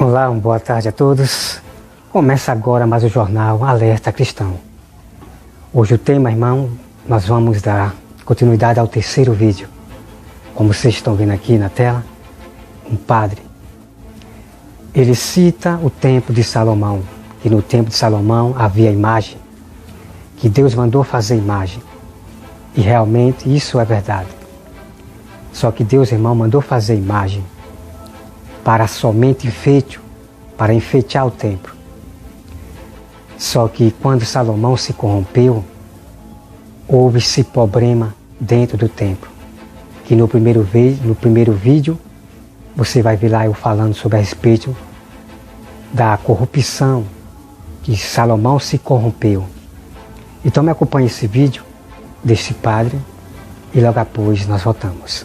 Olá, uma boa tarde a todos. Começa agora mais o jornal Alerta Cristão. Hoje o tema, irmão, nós vamos dar continuidade ao terceiro vídeo. Como vocês estão vendo aqui na tela, um padre, ele cita o templo de Salomão, que no templo de Salomão havia imagem, que Deus mandou fazer imagem. E realmente isso é verdade. Só que Deus, irmão, mandou fazer imagem para somente enfeite, para enfeitar o templo. Só que quando Salomão se corrompeu, houve esse problema dentro do templo. Que no primeiro vídeo, você vai ver lá eu falando sobre a respeito da corrupção, que Salomão se corrompeu. Então me acompanhe esse vídeo desse padre e logo após nós voltamos.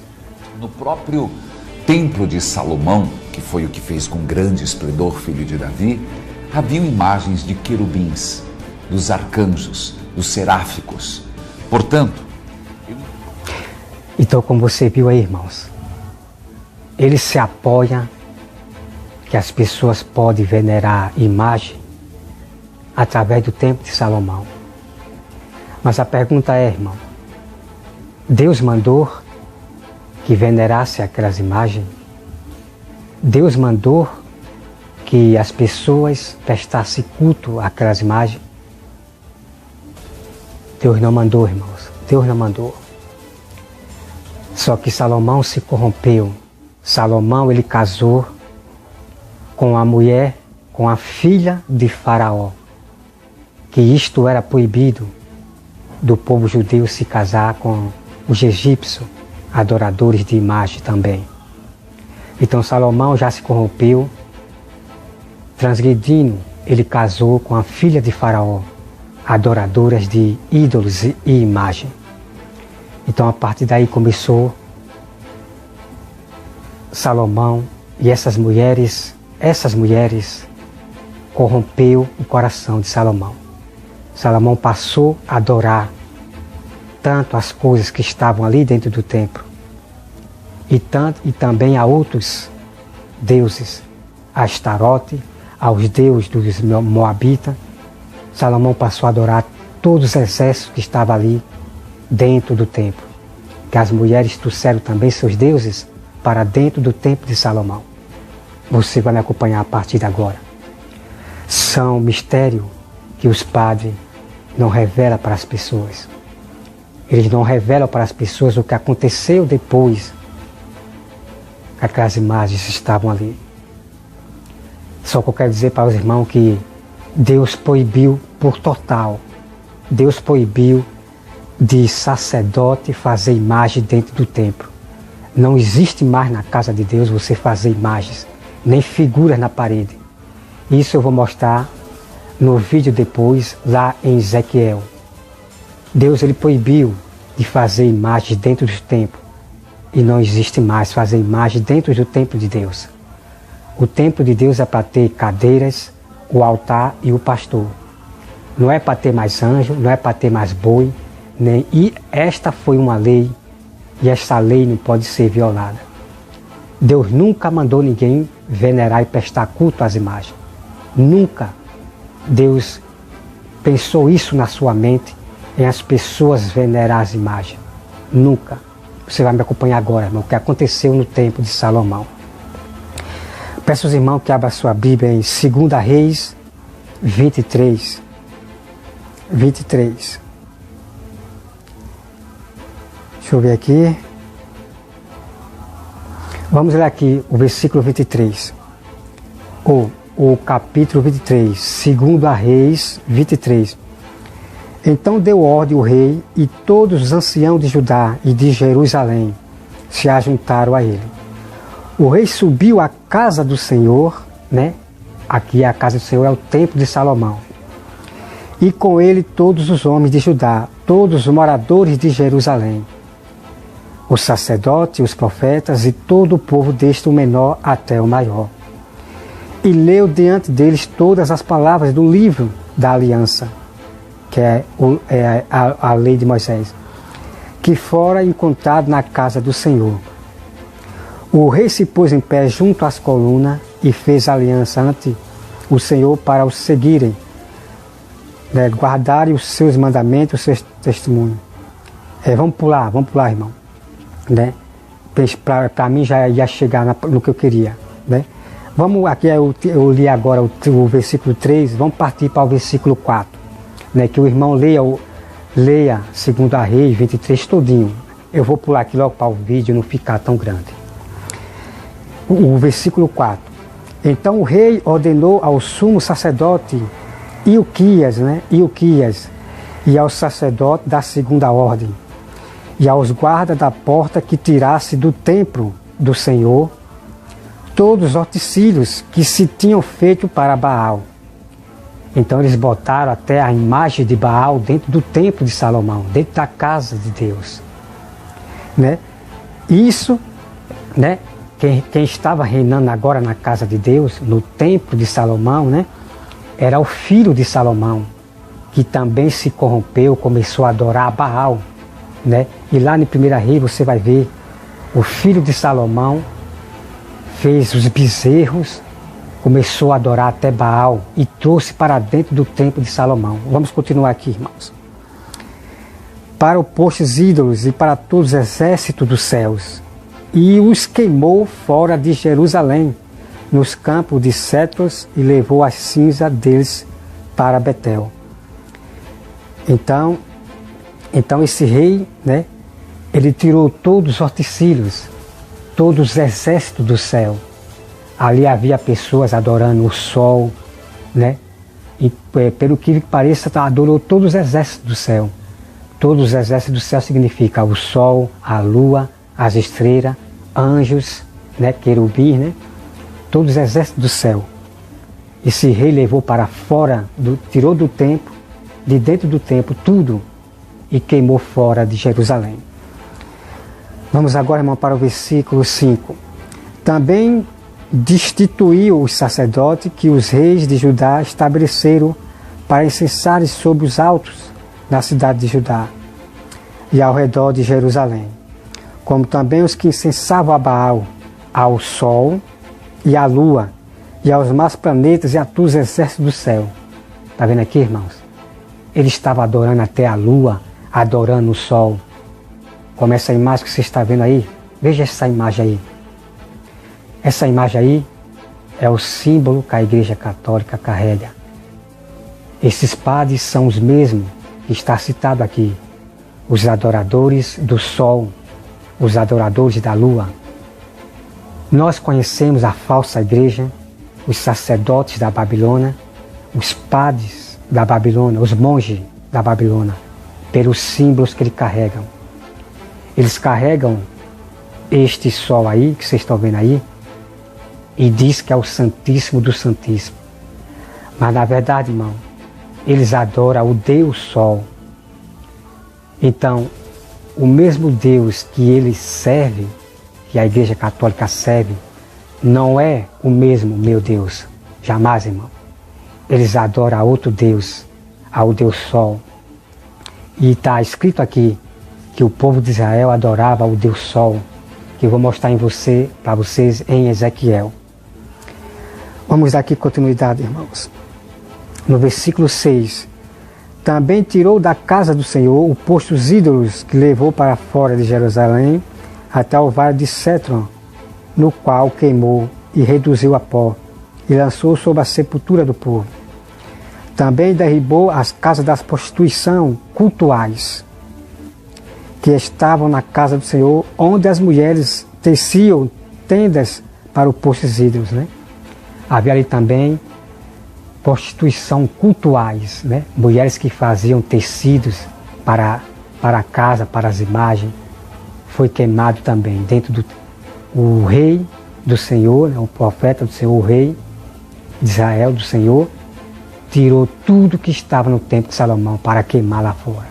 No próprio templo de Salomão, que foi o que fez com grande esplendor filho de Davi, haviam imagens de querubins, dos arcanjos, dos seráficos. Portanto, então, como você viu aí, irmãos, ele se apoia que as pessoas podem venerar imagem através do templo de Salomão. Mas a pergunta é, irmão, Deus mandou que venerasse aquelas imagens? Deus mandou que as pessoas prestassem culto àquelas imagens? Deus não mandou, irmãos. Deus não mandou. Só que Salomão se corrompeu. Salomão, ele casou com a mulher, com a filha de Faraó. Que isto era proibido do povo judeu se casar com os egípcios, adoradores de imagem também. Então Salomão já se corrompeu, transgredindo, ele casou com a filha de Faraó, adoradoras de ídolos e imagem. Então a partir daí começou Salomão e essas mulheres corrompeu o coração de Salomão. Salomão passou a adorar tanto as coisas que estavam ali dentro do templo e também a outros deuses, a Astarote, aos deuses dos Moabitas. Salomão passou a adorar todos os exércitos que estavam ali dentro do templo, que as mulheres trouxeram também seus deuses para dentro do templo de Salomão. Você vai me acompanhar a partir de agora. São mistérios que os padres não revelam para as pessoas. Eles não revelam para as pessoas o que aconteceu depois que aquelas imagens estavam ali. Só que eu quero dizer para os irmãos que Deus proibiu por total. Deus proibiu de sacerdote fazer imagem dentro do templo. Não existe mais na casa de Deus você fazer imagens, nem figuras na parede. Isso eu vou mostrar no vídeo depois, lá em Ezequiel. Deus ele proibiu de fazer imagens dentro do templo. E não existe mais fazer imagem dentro do templo de Deus. O templo de Deus é para ter cadeiras, o altar e o pastor. Não é para ter mais anjo, não é para ter mais boi. E esta foi uma lei, e esta lei não pode ser violada. Deus nunca mandou ninguém venerar e prestar culto às imagens. Nunca Deus pensou isso na sua mente, em as pessoas venerar as imagens. Nunca. Você vai me acompanhar agora, irmão, o que aconteceu no templo de Salomão. Peço aos irmãos que abram a sua Bíblia em 2 Reis 23. 23. Deixa eu ver aqui. Vamos ler aqui o versículo 23. O capítulo 23, 2 Reis 23. Então deu ordem o rei e todos os anciãos de Judá e de Jerusalém se ajuntaram a ele. O rei subiu à casa do Senhor, né? Aqui a casa do Senhor é o templo de Salomão. E com ele todos os homens de Judá, todos os moradores de Jerusalém, os sacerdotes, os profetas e todo o povo, desde o menor até o maior. E leu diante deles todas as palavras do livro da aliança, que é a lei de Moisés, que fora encontrado na casa do Senhor. O rei se pôs em pé junto às colunas e fez aliança ante o Senhor para os seguirem, né, guardarem os seus mandamentos, os seus testemunhos. Vamos pular, irmão. Né? Para mim já ia chegar no que eu queria. Né? Vamos, aqui eu li agora o versículo 3, vamos partir para o versículo 4. Né? Que o irmão leia 2 Reis 23 todinho. Eu vou pular aqui logo para o vídeo não ficar tão grande. O versículo 4. Então o rei ordenou ao sumo sacerdote Ilquias, né? E ao sacerdote da segunda ordem, e aos guardas da porta que tirasse do templo do Senhor todos os utensílios que se tinham feito para Baal. Então eles botaram até a imagem de Baal dentro do templo de Salomão, dentro da casa de Deus. Né? Isso, né? Quem estava reinando agora na casa de Deus, no templo de Salomão, né? Era o filho de Salomão, que também se corrompeu, começou a adorar a Baal. Né? E lá no 1 Reis você vai ver, o filho de Salomão fez os bezerros, começou a adorar até Baal e trouxe para dentro do templo de Salomão. Vamos continuar aqui, irmãos. Para os postos ídolos e para todos os exércitos dos céus, e os queimou fora de Jerusalém, nos campos de cetros, e levou as cinzas deles para Betel. Então esse rei, né, ele tirou todos os utensílios, todos os exércitos do céu. Ali havia pessoas adorando o sol, né? E pelo que pareça, adorou todos os exércitos do céu. Todos os exércitos do céu significa o sol, a lua, as estrelas, anjos, né, querubins, né? Todos os exércitos do céu. Esse rei levou para fora, tirou do templo, de dentro do templo, tudo, e queimou fora de Jerusalém. Vamos agora, irmão, para o versículo 5. Também destituiu os sacerdotes que os reis de Judá estabeleceram para incensarem sobre os altos da cidade de Judá e ao redor de Jerusalém, como também os que incensavam a Baal, ao sol e à lua, e aos mais planetas e a todos os exércitos do céu. Está vendo aqui, irmãos? Ele estava adorando até a lua, adorando o sol. Como essa imagem que você está vendo aí. Veja essa imagem aí. Essa imagem aí é o símbolo que a Igreja Católica carrega. Esses padres são os mesmos que está citado aqui. Os adoradores do sol, os adoradores da lua. Nós conhecemos a falsa igreja, os sacerdotes da Babilônia, os padres da Babilônia, os monges da Babilônia, pelos símbolos que eles carregam. Eles carregam este sol aí, que vocês estão vendo aí, e diz que é o Santíssimo do Santíssimo. Mas na verdade, irmão, eles adoram o Deus Sol. Então, o mesmo Deus que eles servem, que a Igreja Católica serve, não é o mesmo meu Deus. Jamais, irmão. Eles adoram a outro Deus, ao Deus Sol. E está escrito aqui que o povo de Israel adorava o Deus Sol, que eu vou mostrar para vocês em Ezequiel. Vamos dar aqui continuidade, irmãos. No versículo 6. Também tirou da casa do Senhor o posto dos ídolos que levou para fora de Jerusalém até o vale de Cétron, no qual queimou e reduziu a pó e lançou sobre a sepultura do povo. Também derribou as casas das prostituição cultuais que estavam na casa do Senhor, onde as mulheres teciam tendas para o posto dos ídolos, né? Havia ali também prostituição cultuais, né? Mulheres que faziam tecidos para a casa, para as imagens. Foi queimado também dentro o rei do Senhor, né? O profeta do Senhor, o rei de Israel, do Senhor, tirou tudo que estava no templo de Salomão para queimar lá fora.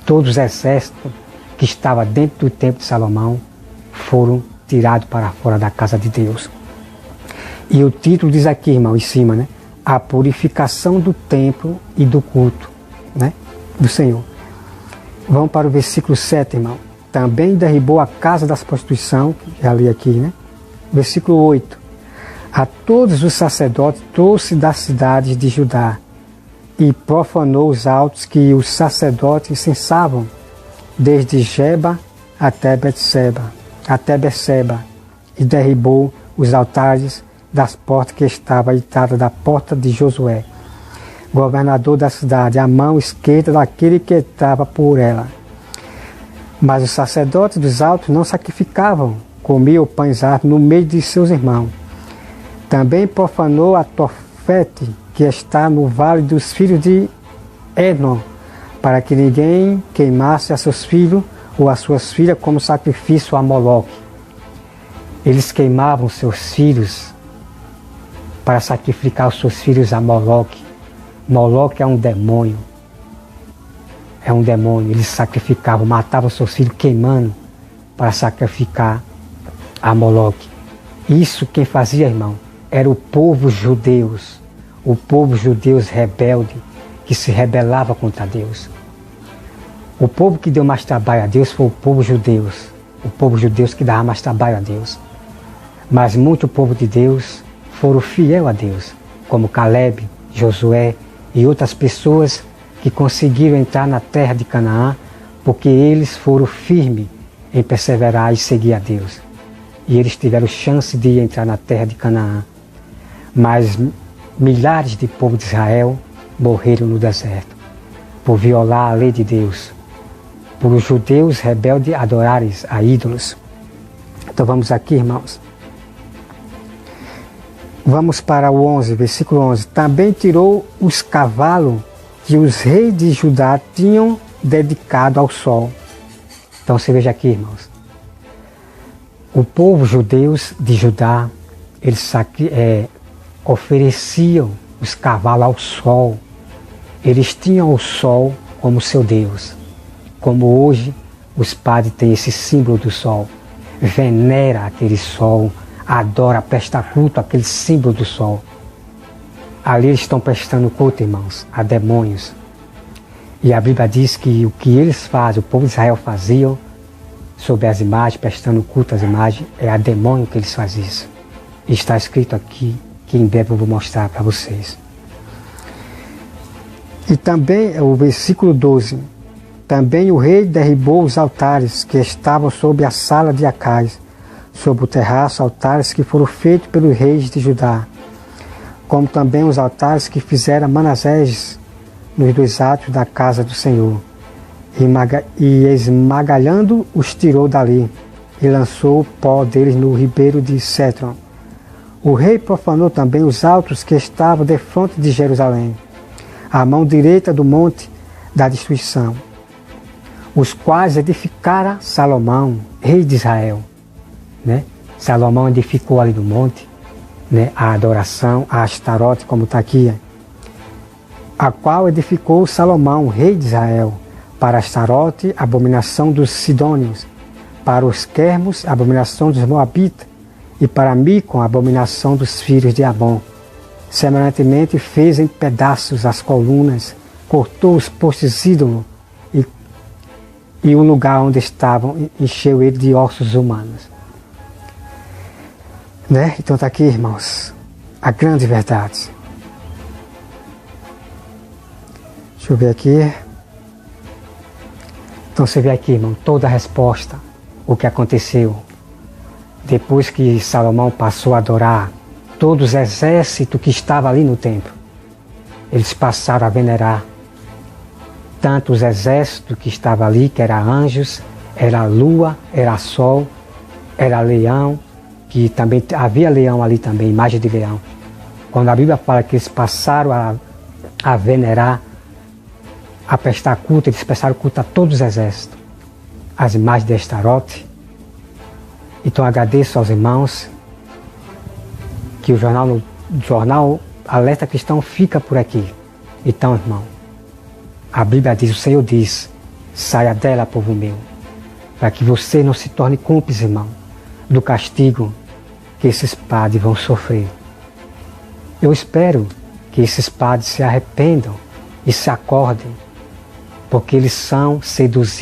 Todos os exércitos que estavam dentro do templo de Salomão foram tirados para fora da casa de Deus. E o título diz aqui, irmão, em cima, né? A purificação do templo e do culto, né, do Senhor. Vamos para o versículo 7, irmão. Também derribou a casa das prostituição, já li aqui, né? Versículo 8. A todos os sacerdotes trouxe das cidades de Judá e profanou os altos que os sacerdotes incensavam, desde Geba até Berseba, e derribou os altares das portas que estavam à entrada da porta de Josué, governador da cidade, à mão esquerda daquele que estava por ela. Mas os sacerdotes dos altos não sacrificavam, comiam pães asmos no meio de seus irmãos. Também profanou a Tofete, que está no vale dos filhos de Enon, para que ninguém queimasse a seus filhos ou as suas filhas como sacrifício a Moloque. Eles queimavam seus filhos para sacrificar os seus filhos a Moloque. Moloque é um demônio. É um demônio. Eles sacrificavam, matavam seus filhos queimando para sacrificar a Moloque. Isso quem fazia, irmão, era o povo judeus. O povo judeus rebelde, que se rebelava contra Deus. O povo que deu mais trabalho a Deus foi o povo judeus. O povo judeus que dava mais trabalho a Deus. Mas muito povo de Deus foram fiel a Deus, como Caleb, Josué e outras pessoas que conseguiram entrar na terra de Canaã, porque eles foram firmes em perseverar e seguir a Deus. E eles tiveram chance de entrar na terra de Canaã. Mas milhares de povo de Israel morreram no deserto, por violar a lei de Deus, por os judeus rebeldes adorarem a ídolos. Então vamos aqui, irmãos. Vamos para o 11, versículo 11. Também tirou os cavalos que os reis de Judá tinham dedicado ao sol. Então você veja aqui, irmãos. O povo judeus de Judá, eles ofereciam os cavalos ao sol. Eles tinham o sol como seu Deus. Como hoje os padres têm esse símbolo do sol. Venera aquele sol, adora, presta culto àquele símbolo do sol. Ali eles estão prestando culto, irmãos, a demônios. E a Bíblia diz que o que eles fazem, o povo de Israel fazia sobre as imagens, prestando culto às imagens, é a demônio que eles fazem isso. E está escrito aqui, que em breve eu vou mostrar para vocês. E também, o versículo 12, também o rei derribou os altares que estavam sobre a sala de Acais, sobre o terraço, altares que foram feitos pelos reis de Judá, como também os altares que fizeram Manassés nos dois átrios da casa do Senhor. E esmagalhando os tirou dali, e lançou o pó deles no ribeiro de Cétron. O rei profanou também os altos que estavam defronte de Jerusalém, à mão direita do monte da destruição, os quais edificara Salomão, rei de Israel. Salomão edificou ali no monte, a adoração a Astarote, como está aqui, a qual edificou Salomão, rei de Israel, para Astarote, abominação dos Sidônios, para os Quermos, abominação dos Moabitas, e para Micom, a abominação dos filhos de Amon. Semelhantemente fez em pedaços as colunas, cortou os postes ídolos, e o lugar onde estavam encheu ele de ossos humanos. Então está aqui, irmãos, a grande verdade. Deixa eu ver aqui. Então você vê aqui, irmão, toda a resposta, o que aconteceu. Depois que Salomão passou a adorar todos os exércitos que estavam ali no templo, eles passaram a venerar tanto os exércitos que estavam ali, que eram anjos, era lua, era sol, era leão, que também havia leão ali também, imagem de leão. Quando a Bíblia fala que eles passaram a venerar, a prestar culto, eles prestaram culto a todos os exércitos, as imagens de Astarote. Então agradeço aos irmãos que o jornal Alerta Cristão fica por aqui. Então, irmão, a Bíblia diz, o Senhor diz, saia dela, povo meu, para que você não se torne cúmplice, irmão, do castigo que esses padres vão sofrer. Eu espero que esses padres se arrependam e se acordem, porque eles são seduzidos